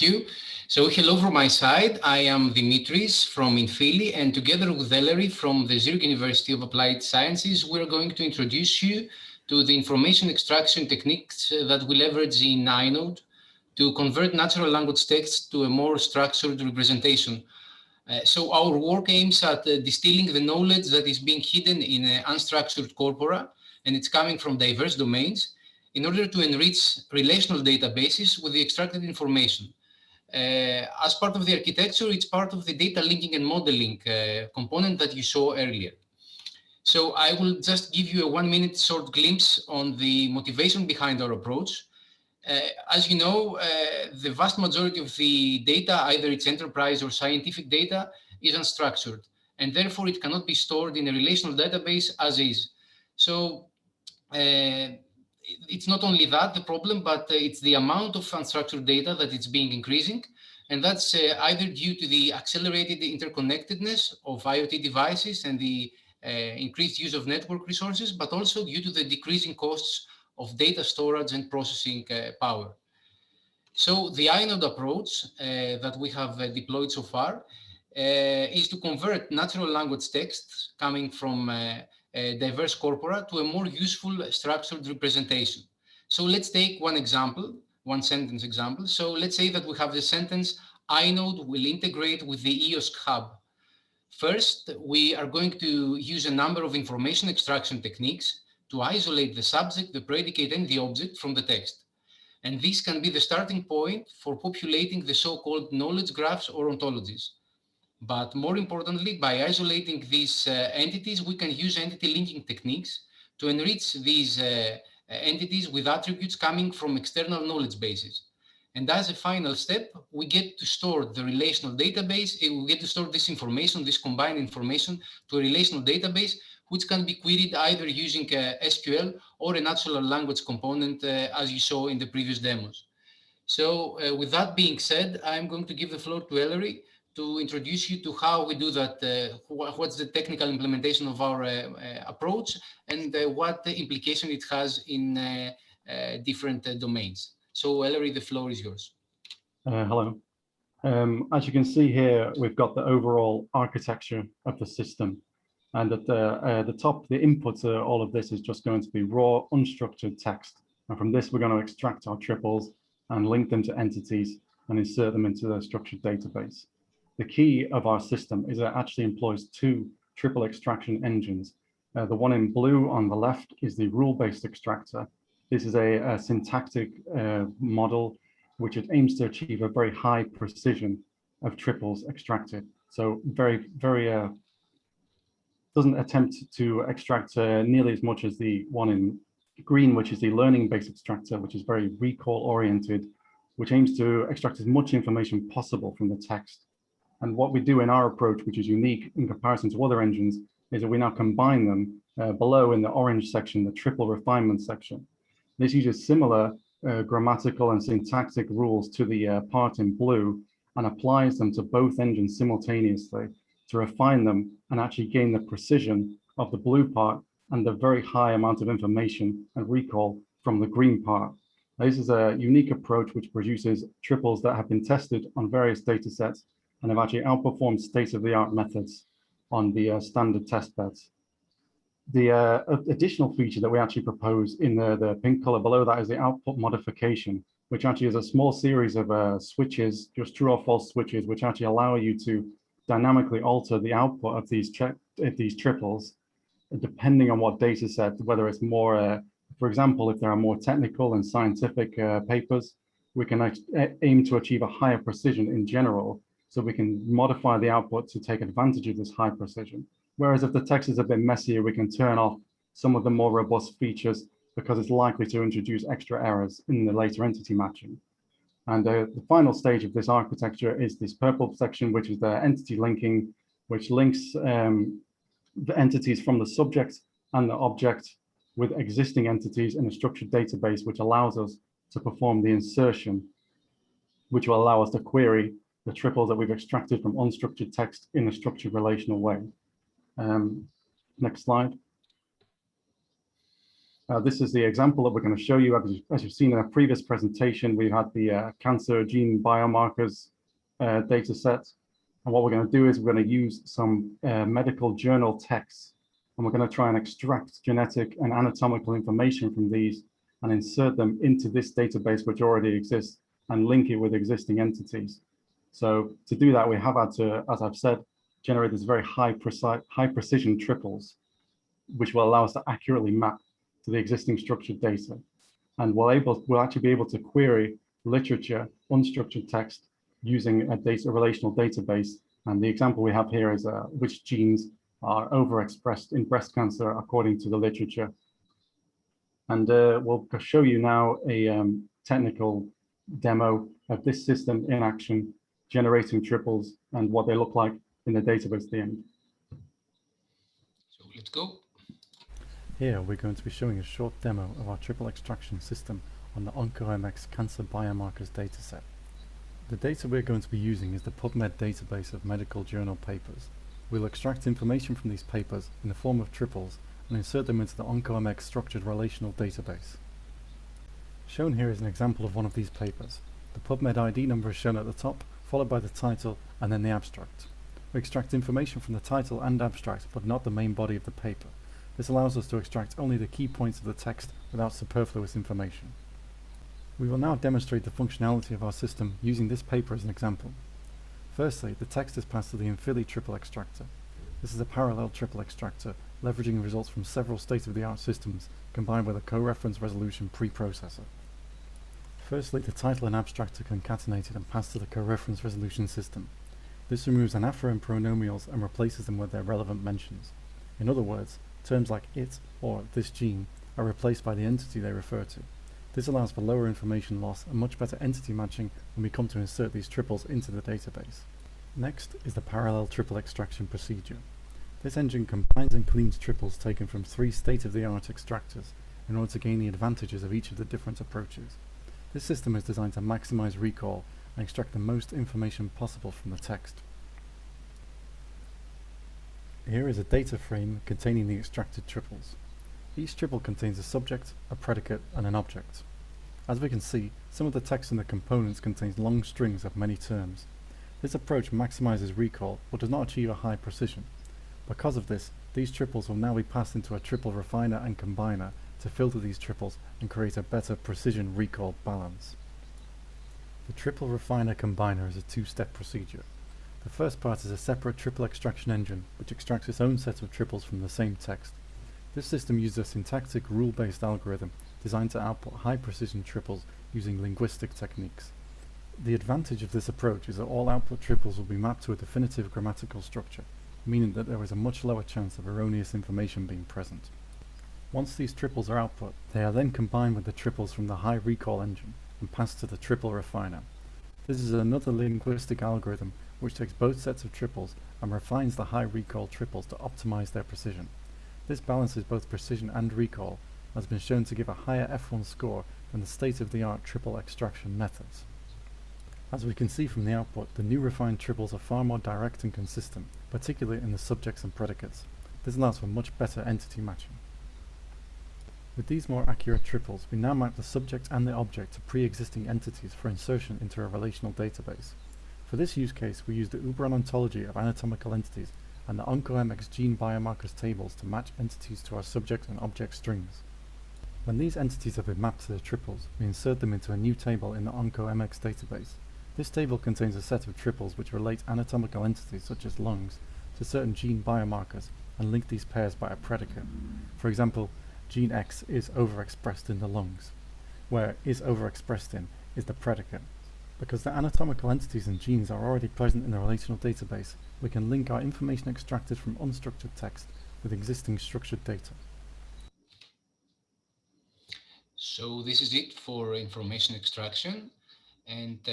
you. So hello from my side. I am Dimitris from INFILI, and together with Ellery from the Zurich University of Applied Sciences, we're going to introduce you to the information extraction techniques that we leverage in inode to convert natural language text to a more structured representation. So our work aims at distilling the knowledge that is being hidden in unstructured corpora, and it's coming from diverse domains, in order to enrich relational databases with the extracted information. As part of the architecture, it's part of the data linking and modeling component that you saw earlier. So I will just give you a 1-minute short glimpse on the motivation behind our approach. As you know, the vast majority of the data, either it's enterprise or scientific data, is unstructured, and therefore it cannot be stored in a relational database as is. So it's not only that the problem, but it's the amount of unstructured data that it's being increasing. And that's either due to the accelerated interconnectedness of IoT devices and the increased use of network resources, but also due to the decreasing costs of data storage and processing power. So the inode approach that we have deployed so far is to convert natural language texts coming from diverse corpora to a more useful structured representation. So let's take one example, one sentence example. So let's say that we have the sentence, inode will integrate with the EOSC hub. First, we are going to use a number of information extraction techniques to isolate the subject, the predicate, and the object from the text. And this can be the starting point for populating the so-called knowledge graphs or ontologies. But more importantly, by isolating these entities, we can use entity linking techniques to enrich these entities with attributes coming from external knowledge bases. And as a final step, we get to store the relational database, we get to store this information, this combined information, to a relational database, which can be queried either using SQL or a natural language component, as you saw in the previous demos. So with that being said, I'm going to give the floor to Ellery to introduce you to how we do that, what's the technical implementation of our approach, and what the implication it has in different domains. So Ellery, the floor is yours. Hello. As you can see here, we've got the overall architecture of the system. And at the top, the input to all of this is just going to be raw, unstructured text. And from this, we're going to extract our triples and link them to entities and insert them into the structured database. The key of our system is it actually employs 2 triple extraction engines. The one in blue on the left is the rule-based extractor. This is a syntactic model which it aims to achieve a very high precision of triples extracted. So doesn't attempt to extract nearly as much as the one in green, which is the learning-based extractor, which is very recall-oriented, which aims to extract as much information possible from the text. And what we do in our approach, which is unique in comparison to other engines, is that we now combine them below in the orange section, the triple refinement section. This uses similar grammatical and syntactic rules to the part in blue and applies them to both engines simultaneously to refine them and actually gain the precision of the blue part and the very high amount of information and recall from the green part. This is a unique approach which produces triples that have been tested on various data sets and have actually outperformed state-of-the-art methods on the standard test beds. The additional feature that we actually propose in the pink color below that is the output modification, which actually is a small series of switches, just true or false switches, which actually allow you to dynamically alter the output of these triples, depending on what data set, whether it's more, for example, if there are more technical and scientific papers, we can aim to achieve a higher precision in general, so we can modify the output to take advantage of this high precision. Whereas if the text is a bit messier, we can turn off some of the more robust features because it's likely to introduce extra errors in the later entity matching. And the final stage of this architecture is this purple section, which is the entity linking, which links the entities from the subject and the object with existing entities in a structured database, which allows us to perform the insertion, which will allow us to query the triples that we've extracted from unstructured text in a structured relational way. Next slide. This is the example that we're going to show you. As you've seen in a previous presentation, we've had the cancer gene biomarkers data set. And what we're going to do is we're going to use some medical journal texts, and we're going to try and extract genetic and anatomical information from these and insert them into this database, which already exists, and link it with existing entities. So to do that, we have had to, as I've said, generate this very high precision triples, which will allow us to accurately map to the existing structured data. And we'll actually be able to query literature, unstructured text, using a relational database. And the example we have here is which genes are overexpressed in breast cancer according to the literature. And we'll show you now a technical demo of this system in action, generating triples and what they look like in the database at the end. So let's go. Here we're going to be showing a short demo of our triple extraction system on the OncoMX cancer biomarkers dataset. The data we're going to be using is the PubMed database of medical journal papers. We'll extract information from these papers in the form of triples and insert them into the OncoMX structured relational database. Shown here is an example of one of these papers. The PubMed ID number is shown at the top, followed by the title and then the abstract. We extract information from the title and abstract, but not the main body of the paper. This allows us to extract only the key points of the text without superfluous information. We will now demonstrate the functionality of our system using this paper as an example. Firstly, the text is passed to the INFILI triple extractor. This is a parallel triple extractor, leveraging results from several state-of-the-art systems combined with a co-reference resolution preprocessor. Firstly, the title and abstract are concatenated and passed to the co-reference resolution system. This removes anaphora and pronomials and replaces them with their relevant mentions. In other words, terms like it or this gene are replaced by the entity they refer to. This allows for lower information loss and much better entity matching when we come to insert these triples into the database. Next is the parallel triple extraction procedure. This engine combines and cleans triples taken from 3 state-of-the-art extractors in order to gain the advantages of each of the different approaches. This system is designed to maximize recall and extract the most information possible from the text. Here is a data frame containing the extracted triples. Each triple contains a subject, a predicate, and an object. As we can see, some of the text in the components contains long strings of many terms. This approach maximizes recall, but does not achieve a high precision. Because of this, these triples will now be passed into a triple refiner and combiner to filter these triples and create a better precision recall balance. The triple refiner combiner is a 2-step procedure. The first part is a separate triple extraction engine, which extracts its own set of triples from the same text. This system uses a syntactic rule-based algorithm designed to output high-precision triples using linguistic techniques. The advantage of this approach is that all output triples will be mapped to a definitive grammatical structure, meaning that there is a much lower chance of erroneous information being present. Once these triples are output, they are then combined with the triples from the high recall engine and passed to the triple refiner. This is another linguistic algorithm which takes both sets of triples and refines the high recall triples to optimize their precision. This balances both precision and recall, and has been shown to give a higher F1 score than the state-of-the-art triple extraction methods. As we can see from the output, the new refined triples are far more direct and consistent, particularly in the subjects and predicates. This allows for much better entity matching. With these more accurate triples, we now map the subject and the object to pre-existing entities for insertion into a relational database. For this use case, we use the Uberon ontology of anatomical entities and the OncoMX gene biomarkers tables to match entities to our subject and object strings. When these entities have been mapped to the triples, we insert them into a new table in the OncoMX database. This table contains a set of triples which relate anatomical entities such as lungs to certain gene biomarkers and link these pairs by a predicate. For example, gene X is overexpressed in the lungs, where is overexpressed in is the predicate. Because the anatomical entities and genes are already present in the relational database, we can link our information extracted from unstructured text with existing structured data. So this is it for information extraction, and